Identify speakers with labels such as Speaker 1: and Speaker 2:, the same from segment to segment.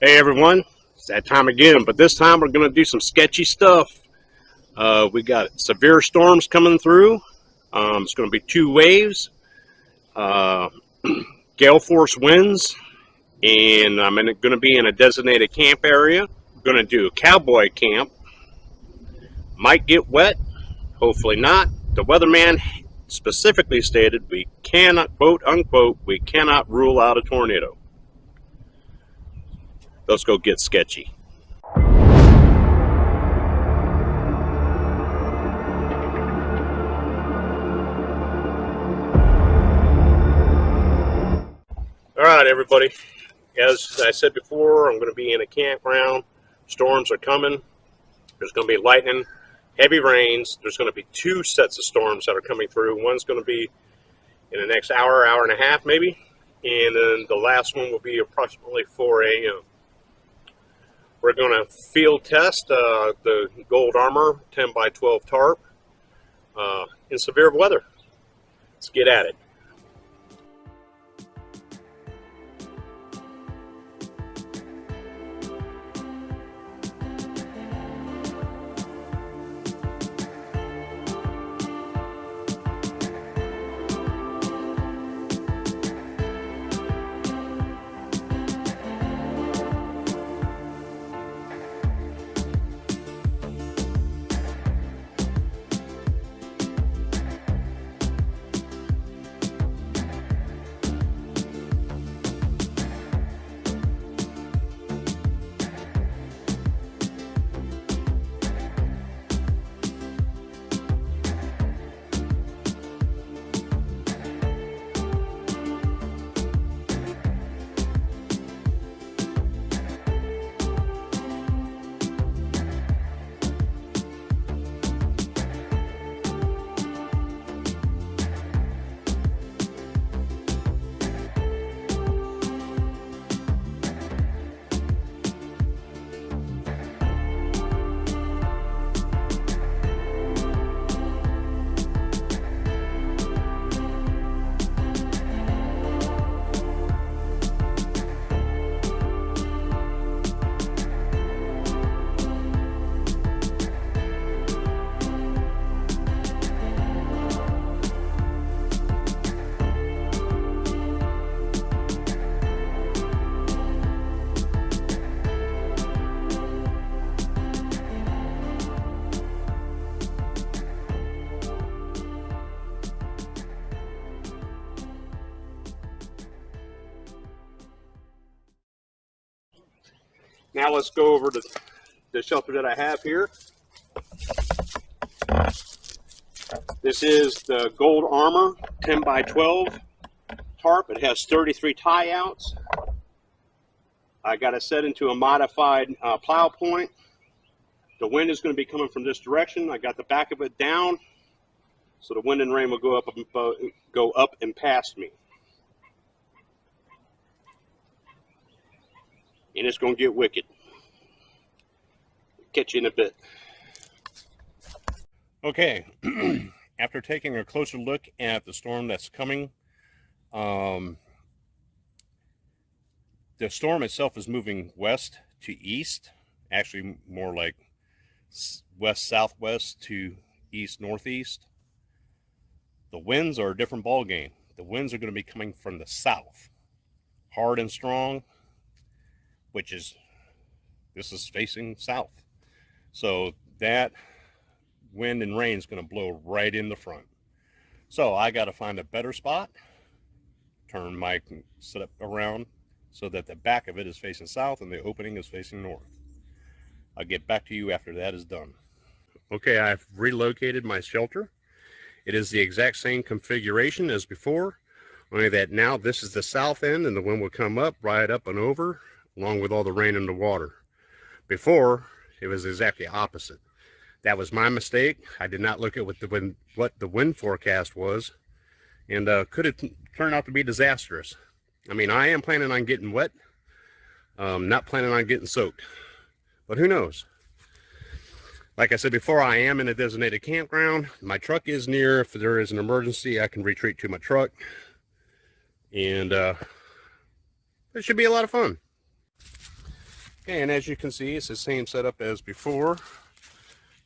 Speaker 1: Hey everyone, it's that time again, but this time we're going to do some sketchy stuff. We got severe storms coming through. It's going to be two waves, uh, gale force winds, and I'm going to be in a designated camp area. We're going to do a cowboy camp. Might get wet, hopefully not. The weatherman specifically stated we cannot, quote unquote, we cannot rule out a tornado. Let's go get sketchy. All right, everybody. As I said before, I'm going to be in a campground. Storms are coming. There's going to be lightning, heavy rains. There's going to be two sets of storms that are coming through. One's going to be in the next hour, hour and a half maybe. And then the last one will be approximately 4 a.m. We're going to field test the Gold Armour 10 by 12 tarp in severe weather. Let's get at it. Now let's go over to the shelter that I have here. This is the Gold Armour 10 by 12 tarp. It has 33 tie outs. I got it set into a modified plow point. The wind is going to be coming from this direction. I got the back of it down, so the wind and rain will go up and past me. And it's going to get wicked. Catch you in a bit. Okay, after taking a closer look at the storm that's coming, the storm itself is moving west to east, actually more like west southwest to east northeast. The winds are a different ball game. The winds are going to be coming from the south, hard and strong, which is, this is facing south. So that wind and rain is going to blow right in the front. So I got to find a better spot, turn my setup around so that the back of it is facing south and the opening is facing north. I'll get back to you after that is done. Okay, I've relocated my shelter. It is the exact same configuration as before, only that now this is the south end and the wind will come up, right up and over, along with all the rain and the water. Before, it was exactly opposite. That was my mistake. I did not look at what the wind forecast was, and could have turned out to be disastrous. I mean, I am planning on getting wet, not planning on getting soaked, but who knows? Like I said before, I am in a designated campground. My truck is near. If there is an emergency, I can retreat to my truck, and it should be a lot of fun. Okay, and as you can see, it's the same setup as before.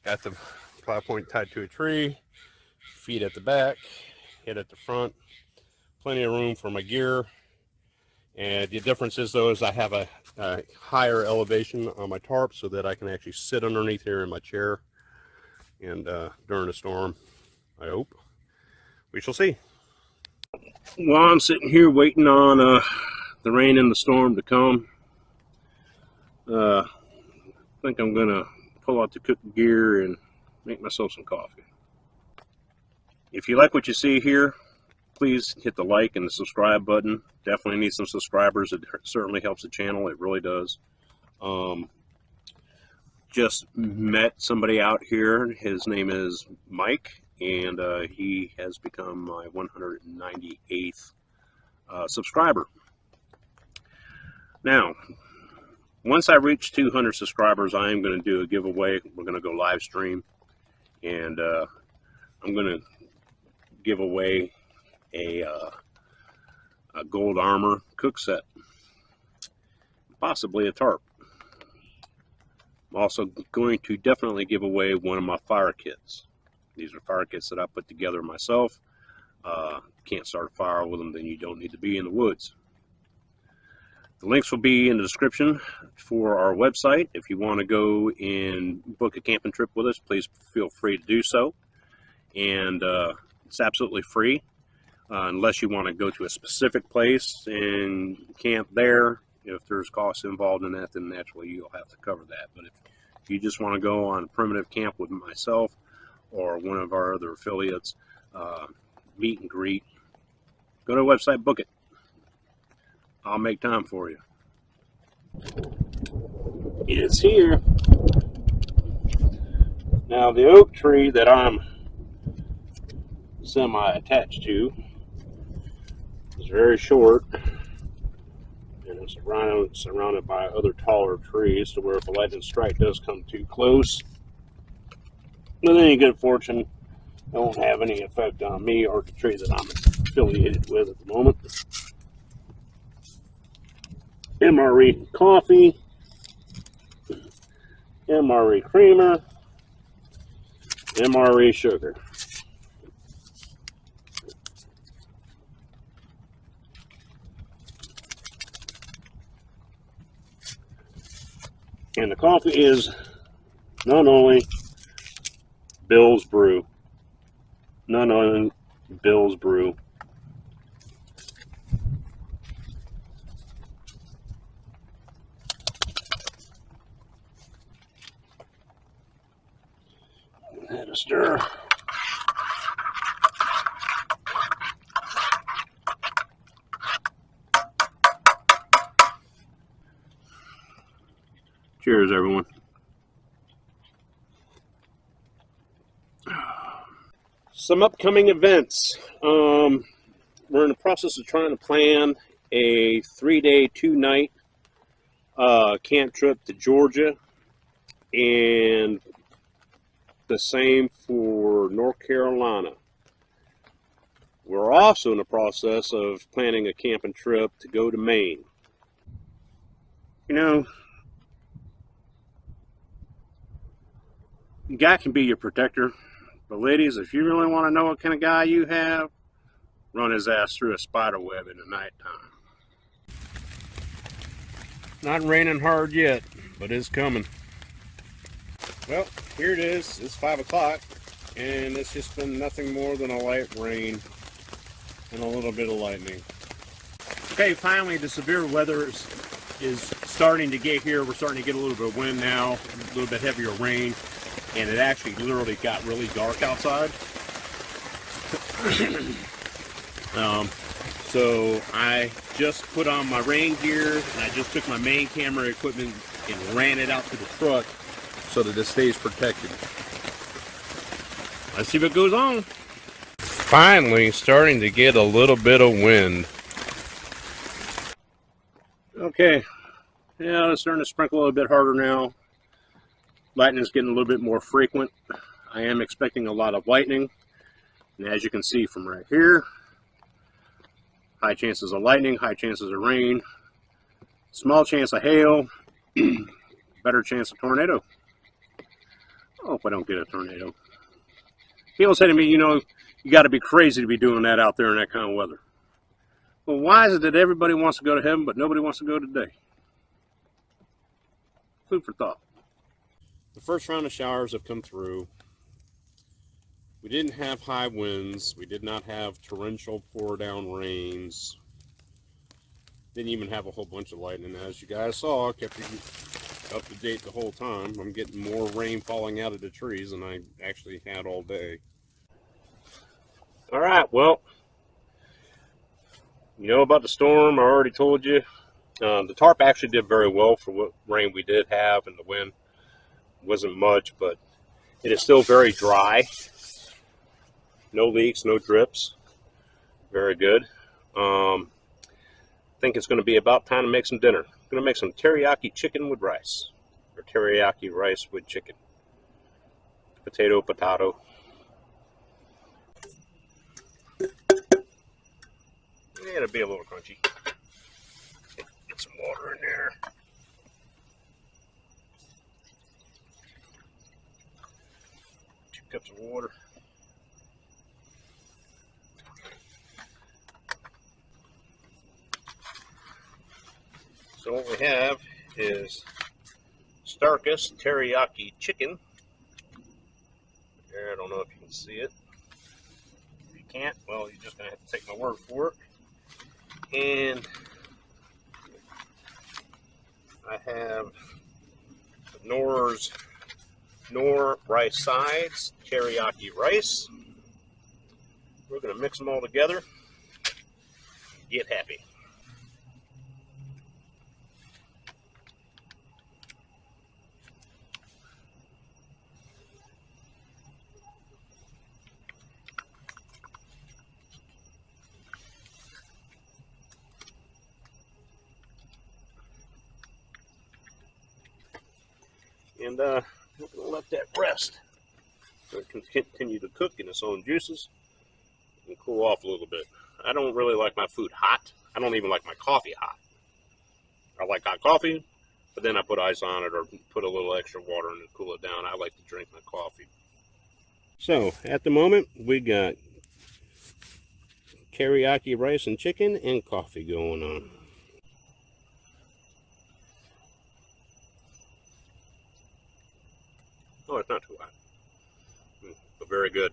Speaker 1: Got the plow point tied to a tree, feet at the back, head at the front, plenty of room for my gear. And the difference is though is I have a higher elevation on my tarp so that I can actually sit underneath here in my chair and during a storm, I hope. We shall see. While I'm sitting here waiting on the rain and the storm to come, I think I'm gonna pull out the cooking gear and make myself some coffee. If you like what you see here, please hit the like and the subscribe button. Definitely need some subscribers. It certainly helps the channel. It really does. Just met somebody out here. His name is Mike, and he has become my 198th subscriber. Now, once I reach 200 subscribers, I am going to do a giveaway. We're going to go live stream, and I'm going to give away a Gold Armour cook set, possibly a tarp. I'm also going to definitely give away one of my fire kits. These are fire kits that I put together myself. Can't start a fire with them, then you don't need to be in the woods. The links will be in the description for our website. If you want to go and book a camping trip with us, please feel free to do so. And it's absolutely free, unless you want to go to a specific place and camp there. If there's costs involved in that, then naturally you'll have to cover that. But if you just want to go on a primitive camp with myself or one of our other affiliates, meet and greet, go to the website, book it. I'll make time for you. It's here. Now the oak tree that I'm semi-attached to is very short, and it's surrounded by other taller trees, to where if a lightning strike does come too close, with any good fortune, it won't have any effect on me or the tree that I'm affiliated with at the moment. MRE coffee, MRE creamer, MRE sugar. And the coffee is not only Bill's Brew, none other than Bill's Brew. Had a stir. Cheers, everyone. Some upcoming events. We're in the process of trying to plan a 3-day, 2-night camp trip to Georgia, and the same for North Carolina. We're also in the process of planning a camping trip to go to Maine. You know, a guy can be your protector, but ladies, if you really want to know what kind of guy you have, run his ass through a spider web in the nighttime. Not raining hard yet, but it's coming. Well, here it is. It's 5 o'clock, and it's just been nothing more than a light rain and a little bit of lightning. Okay, finally the severe weather is starting to get here. We're starting to get a little bit of wind now, a little bit heavier rain, and it actually literally got really dark outside. So I just put on my rain gear, and I just took my main camera equipment and ran it out to the truck so that it stays protected. Let's see what goes on. Finally starting to get a little bit of wind. Okay, yeah, it's starting to sprinkle a little bit harder now. Lightning's getting a little bit more frequent. I am expecting a lot of lightning, and as you can see from right here, high chances of lightning, high chances of rain, small chance of hail, Better chance of tornado. I hope I don't get a tornado. People say to me, you know, you got to be crazy to be doing that out there in that kind of weather. Well, why is it that everybody wants to go to heaven, but nobody wants to go today? Food for thought. The first round of showers have come through. We didn't have high winds. We did not have torrential pour down rains. Didn't even have a whole bunch of lightning. As you guys saw, I kept you up to date the whole time. I'm getting more rain falling out of the trees than I actually had all day. All right, well, you know about the storm. I already told you. The tarp actually did very well for what rain we did have, and the wind wasn't much, but it is still very dry. No leaks, no drips. Very good. I think it's going to be about time to make some dinner. I'm going to make some teriyaki chicken with rice, or teriyaki rice with chicken. Potato. Yeah, it'll be a little crunchy. Get some water in there. 2 cups of water. So what we have is Starkus teriyaki chicken. There, I don't know if you can see it. If you can't, well, you're just going to have to take my word for it. And I have Knorr rice sides, teriyaki rice. We're going to mix them all together. Get happy. And we're going to let that rest so it can continue to cook in its own juices and cool off a little bit. I don't really like my food hot. I don't even like my coffee hot. I like hot coffee, but then I put ice on it or put a little extra water in it to cool it down. I like to drink my coffee. So, at the moment, we got teriyaki rice and chicken and coffee going on. Oh, it's not too hot, but very good.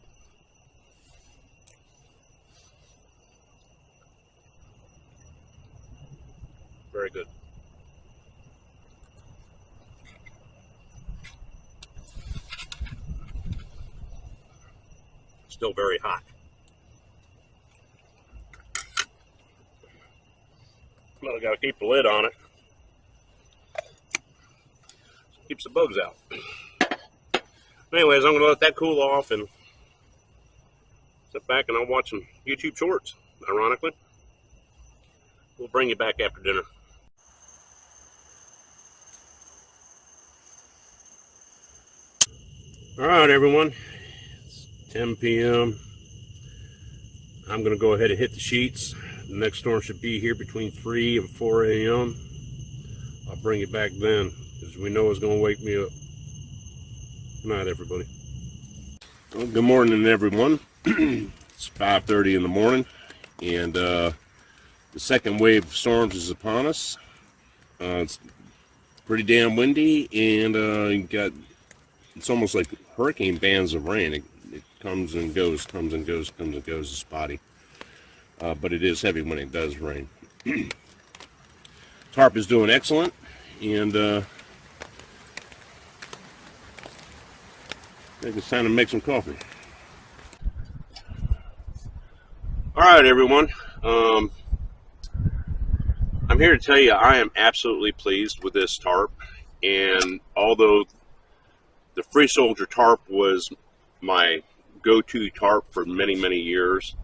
Speaker 1: Very good. Still very hot. Well, I gotta keep the lid on it. Keeps the bugs out. Anyways, I'm gonna let that cool off and sit back and I'll watch some YouTube shorts, ironically. We'll bring you back after dinner. Alright everyone, it's 10 p.m. I'm going to go ahead and hit the sheets. The next storm should be here between 3 and 4 a.m. I'll bring it back then, because we know it's going to wake me up. Good night everybody. Well, good morning everyone. It's 5:30 in the morning, and the second wave of storms is upon us. It's pretty damn windy, and it's almost like hurricane bands of rain. It comes and goes, comes and goes, comes and goes. It's spotty, but it is heavy when it does rain. Tarp is doing excellent, and I think it's time to make some coffee. All right, everyone. I'm here to tell you I am absolutely pleased with this tarp, and although the Free Soldier tarp was my go-to tarp for many, many years,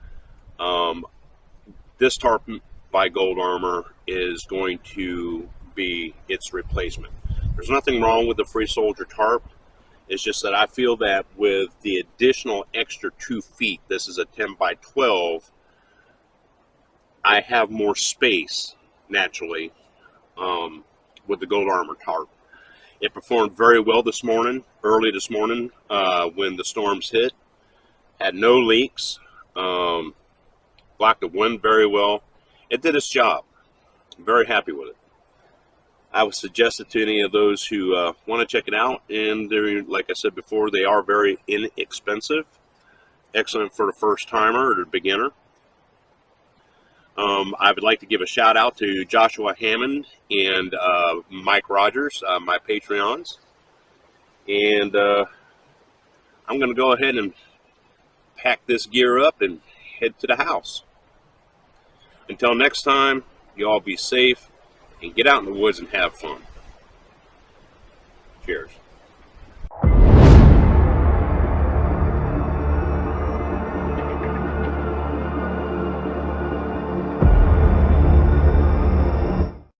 Speaker 1: this tarp by Gold Armour is going to be its replacement. There's nothing wrong with the Free Soldier tarp. It's just that I feel that with the additional extra 2 feet, this is a 10 by 12, I have more space naturally with the Gold Armour tarp. It performed very well this morning, early this morning, when the storms hit. Had no leaks, blocked the wind very well. It did its job. I'm very happy with it. I would suggest it to any of those who want to check it out. And like I said before, they are very inexpensive. Excellent for the first timer or the beginner. I would like to give a shout out to Joshua Hammond and Mike Rogers, my Patreons. And I'm going to go ahead and pack this gear up and head to the house. Until next time, you all be safe and get out in the woods and have fun. Cheers.